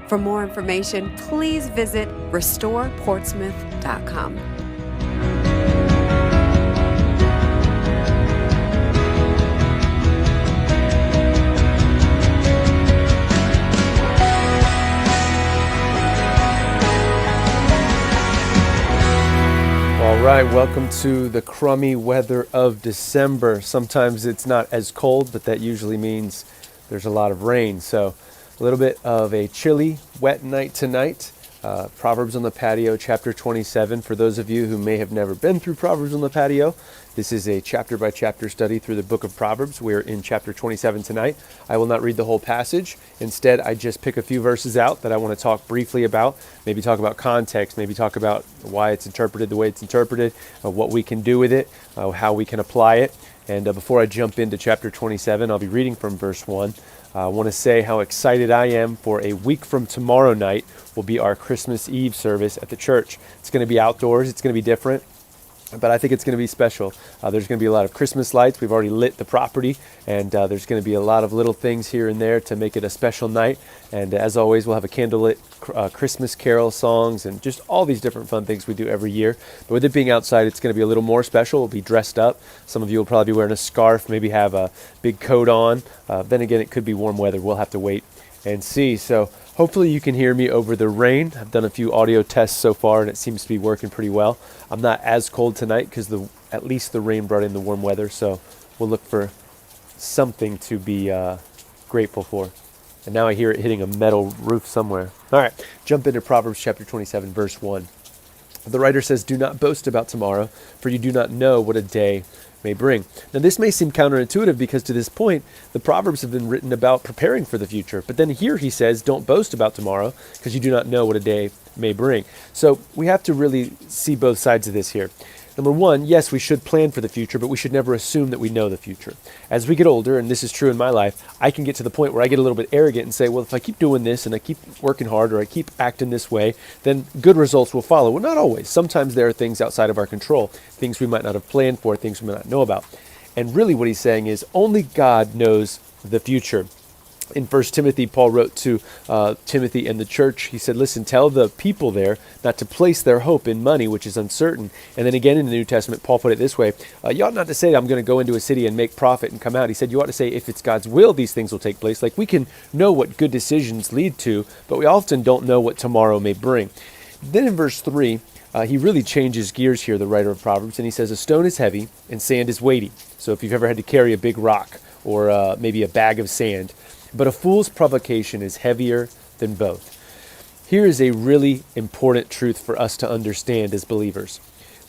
For more information, please visit restoreportsmouth.com. All right, welcome to the crummy weather of December. Sometimes it's not as cold, but that usually means there's a lot of rain. So a little bit of a chilly, wet night tonight. Proverbs on the Patio, chapter 27. For those of you who may have never been through Proverbs on the Patio, this is a chapter-by-chapter study through the book of Proverbs. We're in chapter 27 tonight. I will not read the whole passage. Instead, I just pick a few verses out that I want to talk briefly about, maybe talk about context, maybe talk about why it's interpreted the way it's interpreted, what we can do with it, how we can apply it. And before I jump into chapter 27, I'll be reading from verse 1. I want to say how excited I am for a week from tomorrow night will be our Christmas Eve service at the church. It's going to be outdoors. It's going to be different, but I think it's going to be special. There's going to be a lot of Christmas lights. We've already lit the property, and there's going to be a lot of little things here and there to make it a special night. And as always, we'll have a candlelit Christmas carol songs and just all these different fun things we do every year. But with it being outside, it's going to be a little more special. We'll be dressed up. Some of you will probably be wearing a scarf, maybe have a big coat on. Then again, it could be warm weather. We'll have to wait and see. So hopefully you can hear me over the rain. I've done a few audio tests so far, and it seems to be working pretty well. I'm not as cold tonight because at least the rain brought in the warm weather. So we'll look for something to be grateful for. And now I hear it hitting a metal roof somewhere. All right, jump into Proverbs chapter 27, verse 1. The writer says, "Do not boast about tomorrow, for you do not know what a day may bring." Now this may seem counterintuitive because to this point, the Proverbs have been written about preparing for the future. But then here he says, don't boast about tomorrow because you do not know what a day may bring. So we have to really see both sides of this here. Number one, yes, we should plan for the future, but we should never assume that we know the future. As we get older, and this is true in my life, I can get to the point where I get a little bit arrogant and say, well, if I keep doing this and I keep working hard or I keep acting this way, then good results will follow. Well, not always. Sometimes there are things outside of our control, things we might not have planned for, things we might not know about. And really what he's saying is only God knows the future. In 1 Timothy, Paul wrote to Timothy and the church, he said, listen, tell the people there not to place their hope in money, which is uncertain. And then again in the New Testament, Paul put it this way, you ought not to say, I'm going to go into a city and make profit and come out. He said, you ought to say, if it's God's will, these things will take place. Like we can know what good decisions lead to, but we often don't know what tomorrow may bring. Then in verse 3, he really changes gears here, the writer of Proverbs, and he says, a stone is heavy and sand is weighty. So if you've ever had to carry a big rock or maybe a bag of sand, but a fool's provocation is heavier than both. Here is a really important truth for us to understand as believers.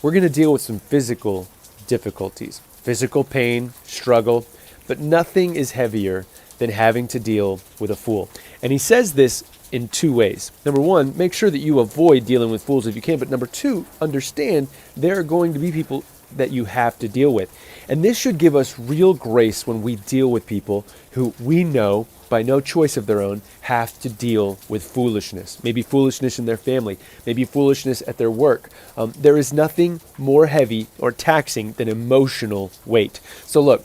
We're going to deal with some physical difficulties, physical pain, struggle, but nothing is heavier than having to deal with a fool. And he says this in two ways. Number one, make sure that you avoid dealing with fools if you can. But number two, understand there are going to be people that you have to deal with. And this should give us real grace when we deal with people who we know by no choice of their own have to deal with foolishness. Maybe foolishness in their family, maybe foolishness at their work. There is nothing more heavy or taxing than emotional weight. So look,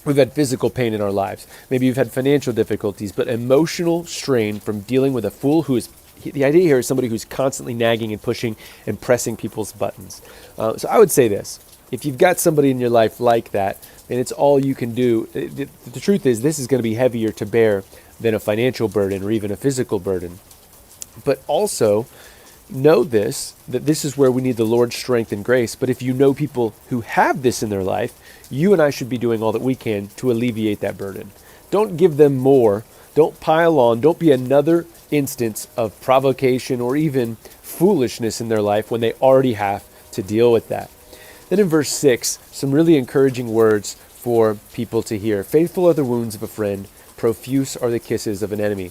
we've had physical pain in our lives. Maybe you've had financial difficulties, but emotional strain from dealing with a fool who is, the idea here is somebody who's constantly nagging and pushing and pressing people's buttons. So I would say this. If you've got somebody in your life like that, and it's all you can do, the truth is this is going to be heavier to bear than a financial burden or even a physical burden. But also know this, that this is where we need the Lord's strength and grace. But if you know people who have this in their life, you and I should be doing all that we can to alleviate that burden. Don't give them more. Don't pile on. Don't be another instance of provocation or even foolishness in their life when they already have to deal with that. Then in verse 6, some really encouraging words for people to hear. Faithful are the wounds of a friend, profuse are the kisses of an enemy.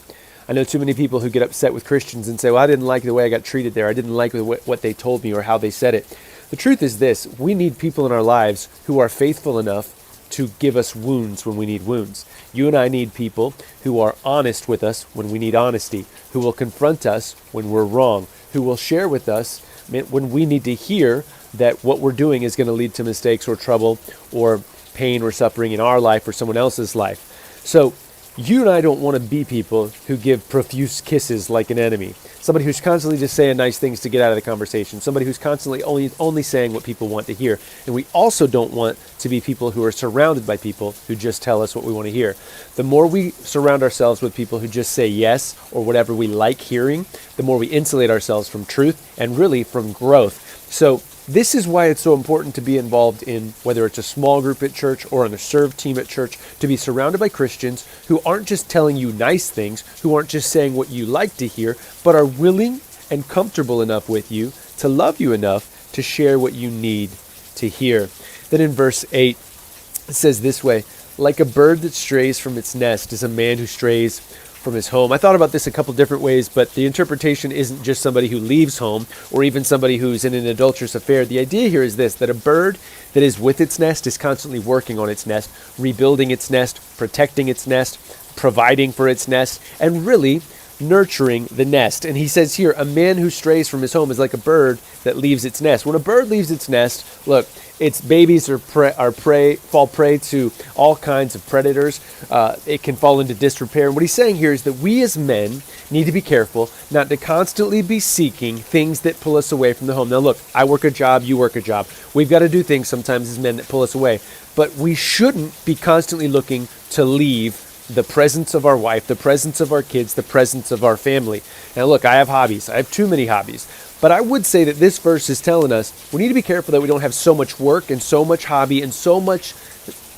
I know too many people who get upset with Christians and say, well, I didn't like the way I got treated there. I didn't like what they told me or how they said it. The truth is this, we need people in our lives who are faithful enough to give us wounds when we need wounds. You and I need people who are honest with us when we need honesty, who will confront us when we're wrong, who will share with us when we need to hear that what we're doing is going to lead to mistakes or trouble or pain or suffering in our life or someone else's life. So You and I don't want to be people who give profuse kisses like an enemy. Somebody who's constantly just saying nice things to get out of the conversation. Somebody who's constantly only saying what people want to hear. And we also don't want to be people who are surrounded by people who just tell us what we want to hear. The more we surround ourselves with people who just say yes or whatever we like hearing, the more we insulate ourselves from truth and really from growth. So this is why it's so important to be involved in, whether it's a small group at church or on a serve team at church, to be surrounded by Christians who aren't just telling you nice things, who aren't just saying what you like to hear, but are willing and comfortable enough with you to love you enough to share what you need to hear. Then in verse 8, it says this way, like a bird that strays from its nest is a man who strays from his home. I thought about this a couple different ways, but the interpretation isn't just somebody who leaves home or even somebody who's in an adulterous affair. The idea here is this, that a bird that is with its nest is constantly working on its nest, rebuilding its nest, protecting its nest, providing for its nest, and really nurturing the nest. And he says here, a man who strays from his home is like a bird that leaves its nest. When a bird leaves its nest, look, its babies fall prey to all kinds of predators. It can fall into disrepair. And what he's saying here is that we as men need to be careful not to constantly be seeking things that pull us away from the home. Now look, I work a job, you work a job. We've got to do things sometimes as men that pull us away. But we shouldn't be constantly looking to leave the presence of our wife, the presence of our kids, the presence of our family. Now look, I have hobbies. I have too many hobbies. But I would say that this verse is telling us we need to be careful that we don't have so much work and so much hobby and so much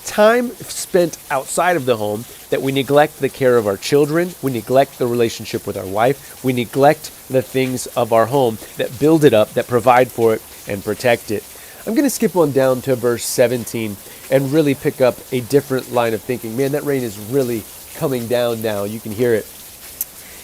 time spent outside of the home that we neglect the care of our children, we neglect the relationship with our wife, we neglect the things of our home that build it up, that provide for it and protect it. I'm going to skip on down to verse 17 and really pick up a different line of thinking. Man, that rain is really coming down now. You can hear it.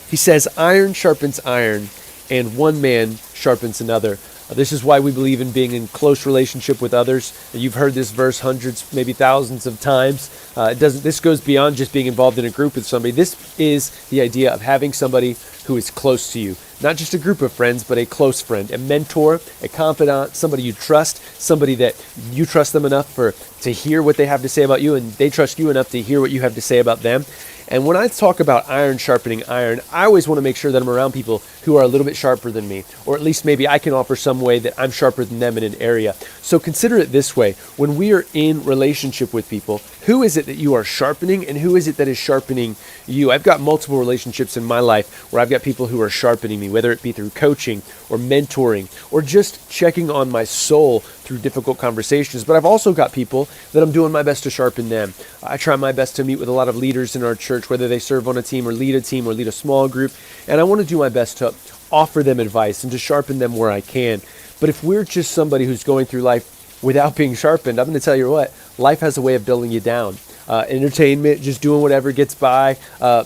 He says, iron sharpens iron, and one man sharpens another. This is why we believe in being in close relationship with others. You've heard this verse hundreds, maybe thousands of times. This goes beyond just being involved in a group with somebody. This is the idea of having somebody who is close to you. Not just a group of friends, but a close friend, a mentor, a confidant, somebody you trust, somebody that you trust them enough to hear what they have to say about you, and they trust you enough to hear what you have to say about them. And when I talk about iron sharpening iron, I always want to make sure that I'm around people who are a little bit sharper than me, or at least maybe I can offer some way that I'm sharper than them in an area. So consider it this way. When we are in relationship with people, who is it that you are sharpening and who is it that is sharpening you? I've got multiple relationships in my life where I've got people who are sharpening me, whether it be through coaching or mentoring or just checking on my soul through difficult conversations. But I've also got people that I'm doing my best to sharpen them. I try my best to meet with a lot of leaders in our church, whether they serve on a team or lead a small group. And I want to do my best to offer them advice and to sharpen them where I can. But if we're just somebody who's going through life without being sharpened, I'm going to tell you what, life has a way of building you down. Entertainment, just doing whatever gets by,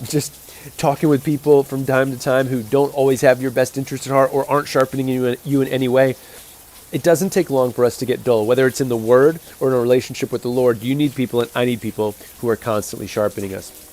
just talking with people from time to time who don't always have your best interest at heart or aren't sharpening you in any way. It doesn't take long for us to get dull, whether it's in the Word or in a relationship with the Lord. You need people and I need people who are constantly sharpening us.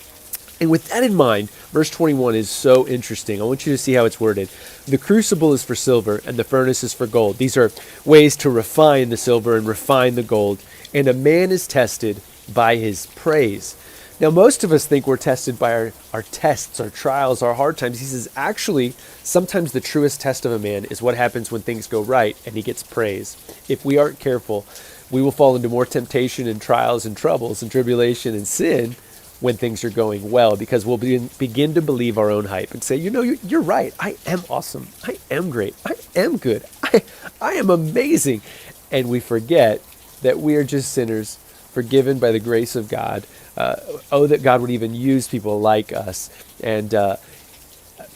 And with that in mind, verse 21 is so interesting. I want you to see how it's worded. The crucible is for silver and the furnace is for gold. These are ways to refine the silver and refine the gold. And a man is tested by his praise. Now, most of us think we're tested by our tests, our trials, our hard times. He says, actually, sometimes the truest test of a man is what happens when things go right and he gets praise. If we aren't careful, we will fall into more temptation and trials and troubles and tribulation and sin when things are going well, because we'll begin to believe our own hype and say, you're right. I am awesome. I am great. I am good. I am amazing. And we forget that we are just sinners forgiven by the grace of God. That God would even use people like us. And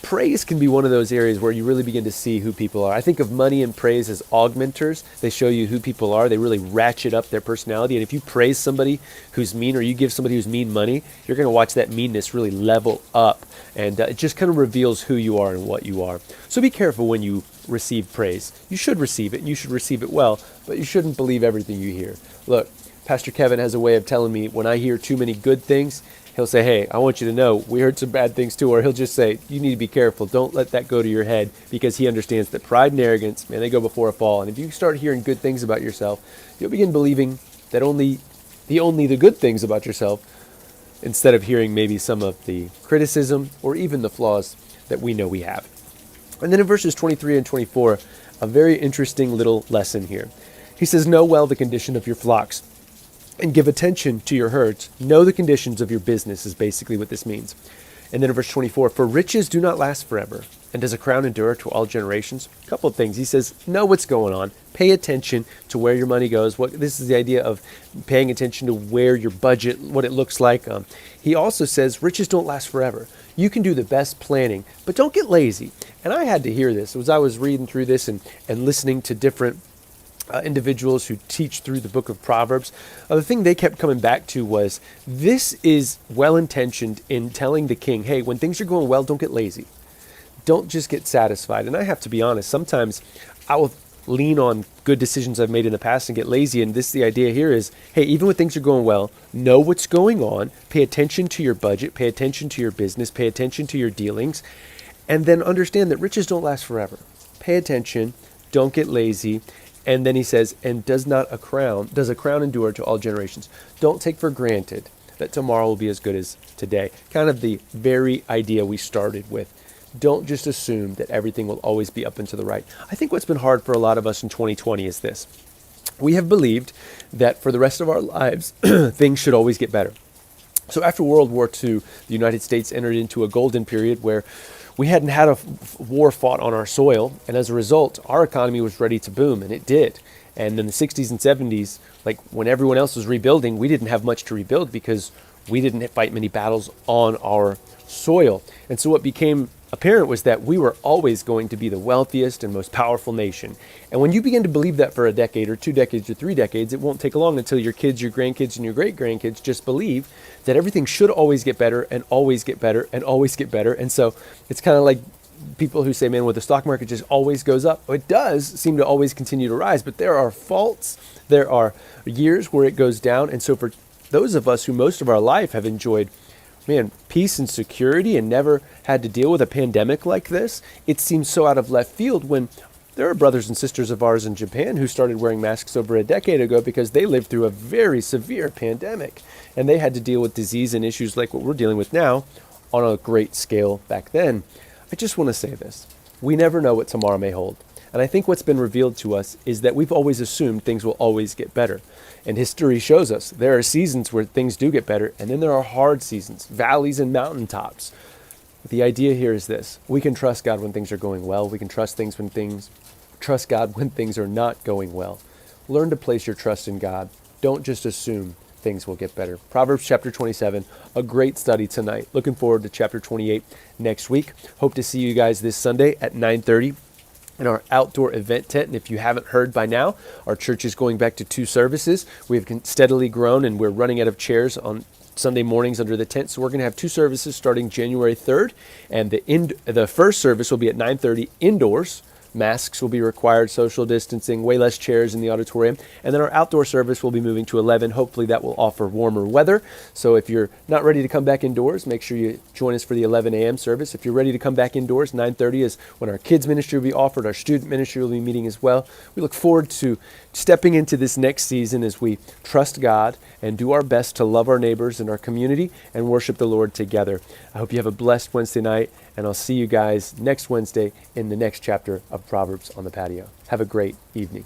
praise can be one of those areas where you really begin to see who people are. I think of money and praise as augmenters. They show you who people are. They really ratchet up their personality. And if you praise somebody who's mean, or you give somebody who's mean money, you're going to watch that meanness really level up. And it just kind of reveals who you are and what you are. So be careful when you receive praise. You should receive it, and you should receive it well, but you shouldn't believe everything you hear. Look, Pastor Kevin has a way of telling me when I hear too many good things, he'll say, hey, I want you to know we heard some bad things too. Or he'll just say, you need to be careful. Don't let that go to your head, because he understands that pride and arrogance, man, they go before a fall. And if you start hearing good things about yourself, you'll begin believing that only the good things about yourself instead of hearing maybe some of the criticism or even the flaws that we know we have. And then in verses 23 and 24, a very interesting little lesson here. He says, know well the condition of your flocks and give attention to your herds. Know the conditions of your business is basically what this means. And then in verse 24, for riches do not last forever, and does a crown endure to all generations? A couple of things. He says, know what's going on. Pay attention to where your money goes. This is the idea of paying attention to where your budget, what it looks like. He also says, riches don't last forever. You can do the best planning, but don't get lazy. And I had to hear this as I was reading through this and listening to different individuals who teach through the book of Proverbs. The thing they kept coming back to was, this is well-intentioned in telling the king, hey, when things are going well, don't get lazy. Don't just get satisfied. And I have to be honest, sometimes I will lean on good decisions I've made in the past and get lazy. And the idea here is, hey, even when things are going well, know what's going on, pay attention to your budget, pay attention to your business, pay attention to your dealings, and then understand that riches don't last forever. Pay attention, don't get lazy. And then he says, and does a crown endure to all generations? Don't take for granted that tomorrow will be as good as today. Kind of the very idea we started with. Don't just assume that everything will always be up and to the right. I think what's been hard for a lot of us in 2020 is this. We have believed that for the rest of our lives, things should always get better. So after World War II, the United States entered into a golden period where we hadn't had a war fought on our soil, and as a result, our economy was ready to boom, and it did. And in the 60s and 70s, like when everyone else was rebuilding, we didn't have much to rebuild because we didn't fight many battles on our soil. And so what became apparent was that we were always going to be the wealthiest and most powerful nation. And when you begin to believe that for a decade or 2 decades or 3 decades, it won't take long until your kids, your grandkids, and your great-grandkids just believe that everything should always get better and always get better and always get better. And so it's kind of like people who say, man, well, the stock market just always goes up. It does seem to always continue to rise, but there are faults. There are years where it goes down. And so for those of us who most of our life have enjoyed peace and security and never had to deal with a pandemic like this, it seems so out of left field when there are brothers and sisters of ours in Japan who started wearing masks over a decade ago because they lived through a very severe pandemic and they had to deal with disease and issues like what we're dealing with now on a great scale back then. I just want to say this. We never know what tomorrow may hold. And I think what's been revealed to us is that we've always assumed things will always get better. And history shows us there are seasons where things do get better, and then there are hard seasons, valleys and mountaintops. The idea here is this. We can trust God when things are going well. We can trust God when things are not going well. Learn to place your trust in God. Don't just assume things will get better. Proverbs chapter 27, a great study tonight. Looking forward to chapter 28 next week. Hope to see you guys this Sunday at 9:30. In our outdoor event tent. And if you haven't heard by now, our church is going back to 2 services. We have steadily grown and we're running out of chairs on Sunday mornings under the tent. So we're going to have 2 services starting January 3rd. And the first service will be at 9:30 indoors. Masks will be required, social distancing, way less chairs in the auditorium. And then our outdoor service will be moving to 11. Hopefully that will offer warmer weather. So if you're not ready to come back indoors, make sure you join us for the 11 a.m. service. If you're ready to come back indoors, 9:30 is when our kids ministry will be offered. Our student ministry will be meeting as well. We look forward to stepping into this next season as we trust God and do our best to love our neighbors and our community and worship the Lord together. I hope you have a blessed Wednesday night, and I'll see you guys next Wednesday in the next chapter of Proverbs on the Patio. Have a great evening.